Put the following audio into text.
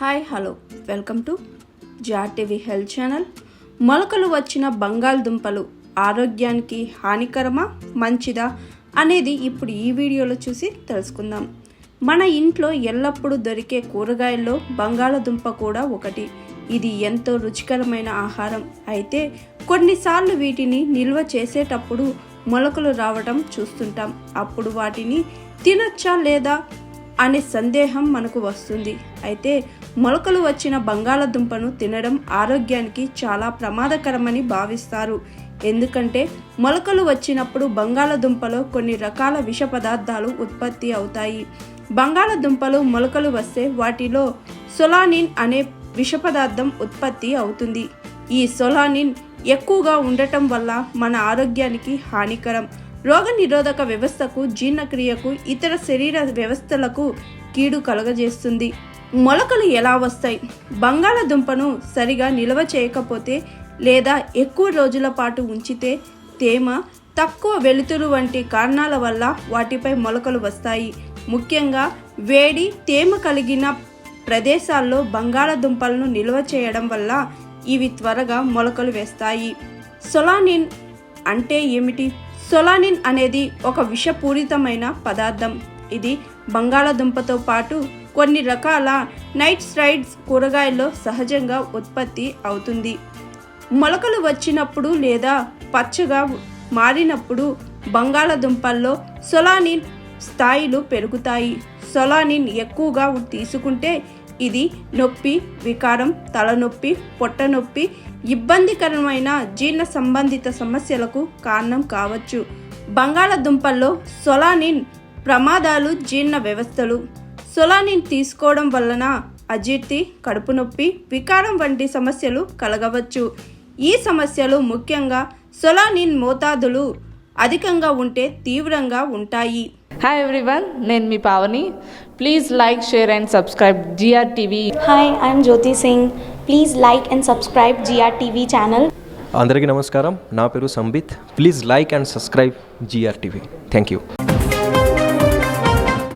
Hi hello welcome to జాటీవీ health channel. మొలకలు వచ్చిన బంగాళదుంపలు ఆరోగ్యానికి హానికరమా మంచిదా అనేది ఇప్పుడు ఈ వీడియోలో చూసి తెలుసుకుందాం. మన ఇంట్లో ఎల్లప్పుడూ దొరికే కూరగాయల్లో బంగాళదుంప కూడా ఒకటి. ఇది ఎంతో రుచికరమైన ఆహారం. అయితే కొన్నిసార్లు వీటిని నిల్వ చేసేటప్పుడు మొలకలు రావటం చూస్తుంటాం. అప్పుడు వాటిని తినొచ్చా లేదా అనే సందేహం మనకు వస్తుంది. అయితే మొలకలు వచ్చిన బంగాళదుంపను తినడం ఆరోగ్యానికి చాలా ప్రమాదకరమని భావిస్తారు. ఎందుకంటే మొలకలు వచ్చినప్పుడు బంగాళదుంపలో కొన్ని రకాల విష పదార్థాలు ఉత్పత్తి అవుతాయి. బంగాళదుంపలు మొలకలు వస్తే వాటిలో సొలానిన్ అనే విష పదార్థం ఉత్పత్తి అవుతుంది. ఈ సొలానిన్ ఎక్కువగా ఉండటం వల్ల మన ఆరోగ్యానికి హానికరం. రోగనిరోధక వ్యవస్థకు, జీర్ణక్రియకు, ఇతర శరీర వ్యవస్థలకు కీడు కలుగజేస్తుంది. మొలకలు ఎలా వస్తాయి? బంగాళదుంపను సరిగా నిల్వ చేయకపోతే లేదా ఎక్కువ రోజుల పాటు ఉంచితే, తేమ, తక్కువ వెలుతురు వంటి కారణాల వల్ల వాటిపై మొలకలు వస్తాయి. ముఖ్యంగా వేడి, తేమ కలిగిన ప్రదేశాల్లో బంగాళదుంపలను నిల్వ చేయడం వల్ల ఇవి త్వరగా మొలకలు వేస్తాయి. సొలానిన్ అంటే ఏమిటి? సొలానిన్ అనేది ఒక విషపూరితమైన పదార్థం. ఇది బంగాళదుంపతో పాటు కొన్ని రకాల నైట్రైట్స్ కూరగాయల్లో సహజంగా ఉత్పత్తి అవుతుంది. మొలకలు వచ్చినప్పుడు లేదా పచ్చగా మారినప్పుడు బంగాళదుంపల్లో సొలానిన్ స్థాయిలు పెరుగుతాయి. సొలానిన్ ఎక్కువగా తీసుకుంటే ఇది నొప్పి, వికారం, తలనొప్పి, పొట్టనొప్పి, ఇబ్బందికరమైన జీర్ణ సంబంధిత సమస్యలకు కారణం కావచ్చు. బంగాళదుంపల్లో సొలానిన్ ప్రమాదాలు. జీర్ణ వ్యవస్థలు సొలానిన్ తీసుకోవడం వలన అజీర్తి, కడుపు నొప్పి, వికారం వంటి సమస్యలు కలగవచ్చు. ఈ సమస్యలు ముఖ్యంగా సొలానిన్ మోతాదులు అధికంగా ఉంటే తీవ్రంగా ఉంటాయి. హాయ్ ఎవ్రీవన్, నేను మీ Pavani. Please like, share and subscribe GRTV. Hi, I'm Jyoti Singh. Please like and subscribe GRTV channel. అందరికీ నమస్కారం. నా పేరు Sambit. Please like and subscribe GRTV. Thank you.